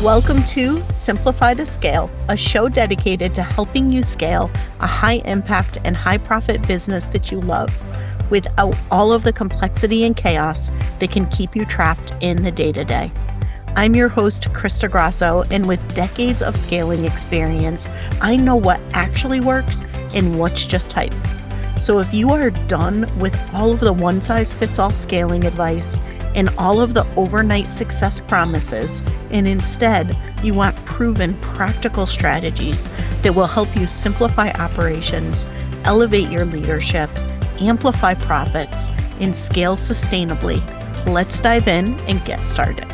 Welcome to Simplify to Scale, a show dedicated to helping you scale a high impact and high profit business that you love without all of the complexity and chaos that can keep you trapped in the day-to-day. I'm your host, Krista Grasso, and with decades of scaling experience, I know what actually works and what's just hype. So if you are done with all of the one-size-fits-all scaling advice and all of the overnight success promises, and instead you want proven practical strategies that will help you simplify operations, elevate your leadership, amplify profits, and scale sustainably, let's dive in and get started.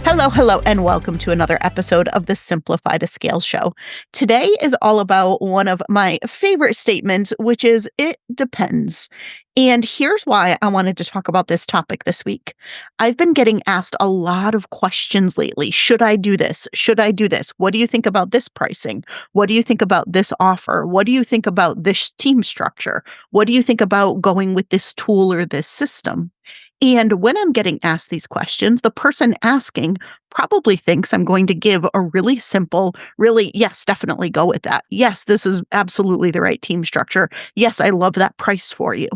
Hello, and welcome to another episode of the Simplify to Scale show. Today is all about one of my favorite statements, which is, it depends. And here's why I wanted to talk about this topic this week. I've been getting asked a lot of questions lately. Should I do this? Should I do this? What do you think about this pricing? What do you think about this offer? What do you think about this team structure? What do you think about going with this tool or this system? And when I'm getting asked these questions, the person asking probably thinks I'm going to give a really simple, yes, definitely go with that. Yes, this is absolutely the right team structure. Yes, I love that price for you.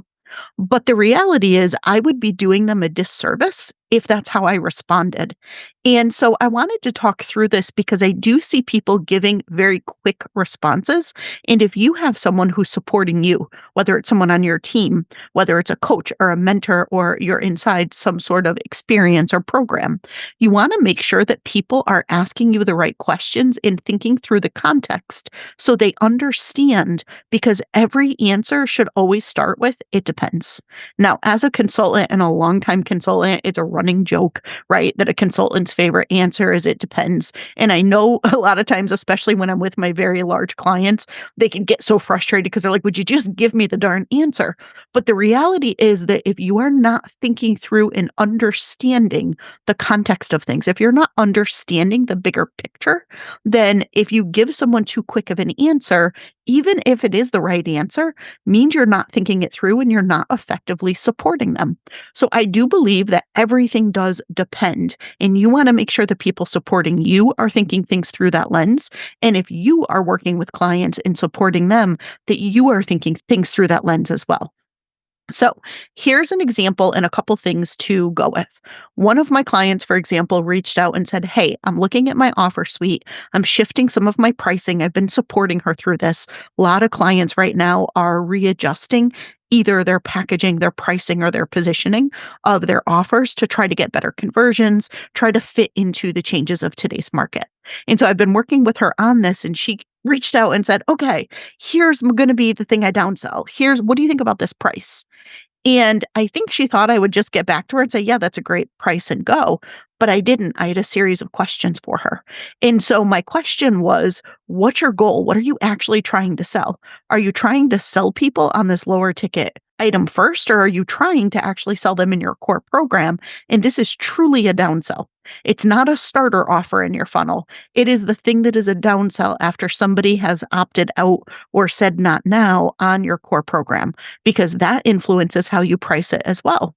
But the reality is I would be doing them a disservice if that's how I responded. And so I wanted to talk through this because I do see people giving very quick responses. And if you have someone who's supporting you, whether it's someone on your team, whether it's a coach or a mentor, or you're inside some sort of experience or program, you want to make sure that people are asking you the right questions and thinking through the context so they understand, because every answer should always start with, it depends. Now, as a consultant and a longtime consultant, it's a running joke, right? That a consultant's favorite answer is it depends. And I know a lot of times, especially when I'm with my very large clients, they can get so frustrated because they're like, would you just give me the darn answer? But the reality is that if you are not thinking through and understanding the context of things, if you're not understanding the bigger picture, then if you give someone too quick of an answer, even if it is the right answer, means you're not thinking it through and you're not effectively supporting them. So I do believe that everything does depend, and you want to make sure the people supporting you are thinking things through that lens. And if you are working with clients and supporting them, that you are thinking things through that lens as well. So here's an example and a couple things to go with. One of my clients, for example, reached out and said, hey, I'm looking at my offer suite. I'm shifting some of my pricing. I've been supporting her through this. A lot of clients right now are readjusting either their packaging, their pricing, or their positioning of their offers to try to get better conversions, try to fit into the changes of today's market. And so I've been working with her on this, and she reached out and said, okay, here's going to be the thing I downsell. What do you think about this price? And I think she thought I would just get back to her and say, yeah, that's a great price and go. But I didn't. I had a series of questions for her. And so my question was, what's your goal? What are you actually trying to sell? Are you trying to sell people on this lower ticket item first, or are you trying to actually sell them in your core program? And this is truly a downsell. It's not a starter offer in your funnel. It is the thing that is a downsell after somebody has opted out or said not now on your core program, because that influences how you price it as well.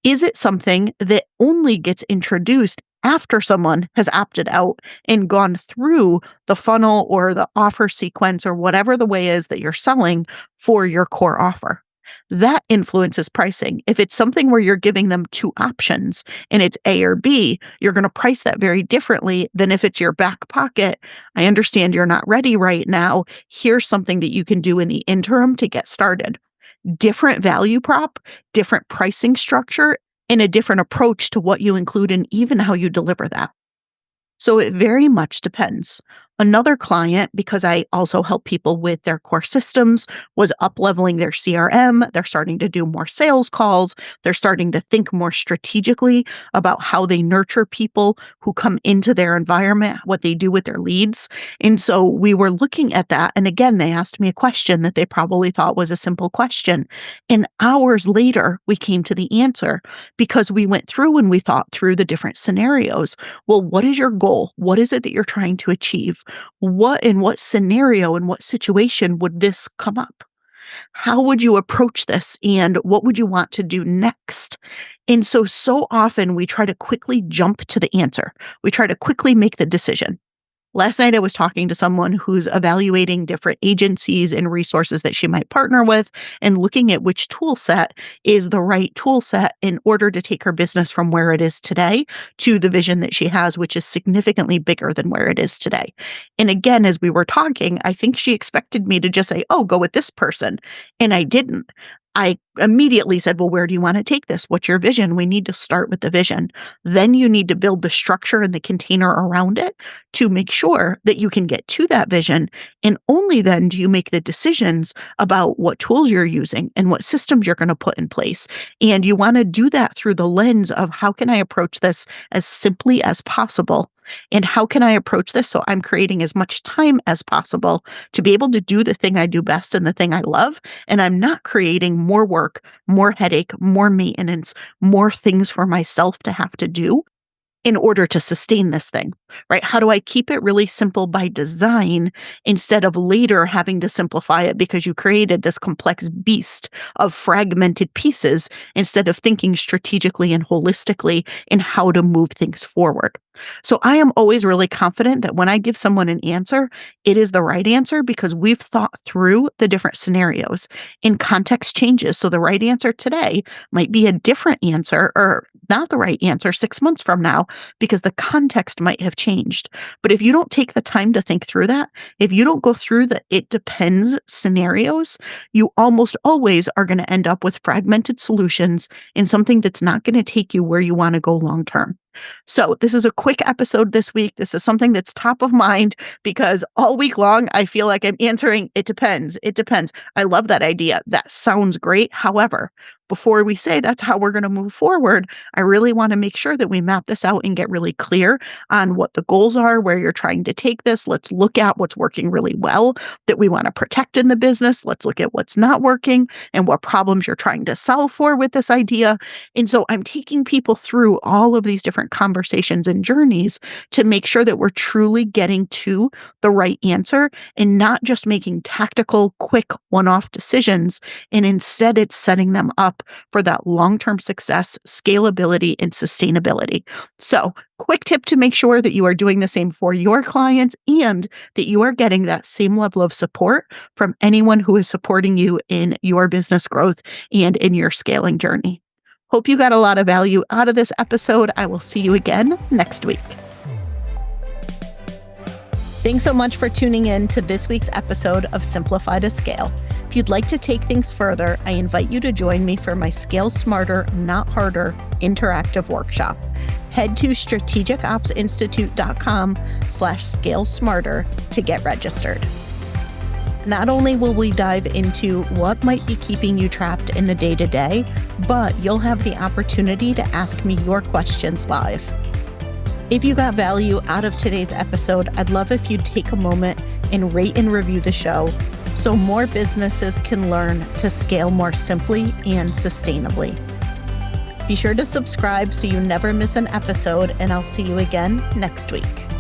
Is it something that only gets introduced after someone has opted out and gone through the funnel or the offer sequence or whatever the way is that you're selling for your core offer? That influences pricing. If it's something where you're giving them two options and it's A or B, you're going to price that very differently than if it's your back pocket. I understand you're not ready right now. Here's something that you can do in the interim to get started. Different value prop, different pricing structure, and a different approach to what you include and even how you deliver that. So it very much depends. Another client, because I also help people with their core systems, was up-leveling their CRM. They're starting to do more sales calls. They're starting to think more strategically about how they nurture people who come into their environment, what they do with their leads. And so we were looking at that. And again, they asked me a question that they probably thought was a simple question. And hours later, we came to the answer because we went through and we thought through the different scenarios. Well, what is your goal? What is it that you're trying to achieve? In what scenario, in what situation would this come up? How would you approach this? And what would you want to do next? And so often we try to quickly jump to the answer. We try to quickly make the decision. Last night, I was talking to someone who's evaluating different agencies and resources that she might partner with and looking at which tool set is the right tool set in order to take her business from where it is today to the vision that she has, which is significantly bigger than where it is today. And again, as we were talking, I think she expected me to just say, oh, go with this person. And I didn't. I immediately said, well, where do you want to take this? What's your vision? We need to start with the vision. Then you need to build the structure and the container around it to make sure that you can get to that vision. And only then do you make the decisions about what tools you're using and what systems you're going to put in place. And you want to do that through the lens of how can I approach this as simply as possible? And how can I approach this so I'm creating as much time as possible to be able to do the thing I do best and the thing I love? And I'm not creating more work, more headache, more maintenance, more things for myself to have to do in order to sustain this thing, right? How do I keep it really simple by design instead of later having to simplify it because you created this complex beast of fragmented pieces instead of thinking strategically and holistically in how to move things forward? So I am always really confident that when I give someone an answer, it is the right answer because we've thought through the different scenarios and context changes. So the right answer today might be a different answer or not the right answer 6 months from now because the context might have changed. But if you don't take the time to think through that, if you don't go through the it depends scenarios, you almost always are going to end up with fragmented solutions in something that's not going to take you where you want to go long term. So this is a quick episode this week. This is something that's top of mind because all week long, I feel like I'm answering, it depends. It depends. I love that idea. That sounds great. However, before we say that's how we're going to move forward, I really want to make sure that we map this out and get really clear on what the goals are, where you're trying to take this. Let's look at what's working really well that we want to protect in the business. Let's look at what's not working and what problems you're trying to solve for with this idea. And so I'm taking people through all of these different conversations and journeys to make sure that we're truly getting to the right answer and not just making tactical, quick, one-off decisions. And instead, it's setting them up for that long-term success, scalability, and sustainability. So, quick tip to make sure that you are doing the same for your clients and that you are getting that same level of support from anyone who is supporting you in your business growth and in your scaling journey. Hope you got a lot of value out of this episode. I will see you again next week. Thanks so much for tuning in to this week's episode of Simplify to Scale. If you'd like to take things further, I invite you to join me for my Scale Smarter, Not Harder interactive workshop. Head to strategicopsinstitute.com/scalesmarter to get registered. Not only will we dive into what might be keeping you trapped in the day-to-day, but you'll have the opportunity to ask me your questions live. If you got value out of today's episode, I'd love if you'd take a moment and rate and review the show so more businesses can learn to scale more simply and sustainably. Be sure to subscribe so you never miss an episode, and I'll see you again next week.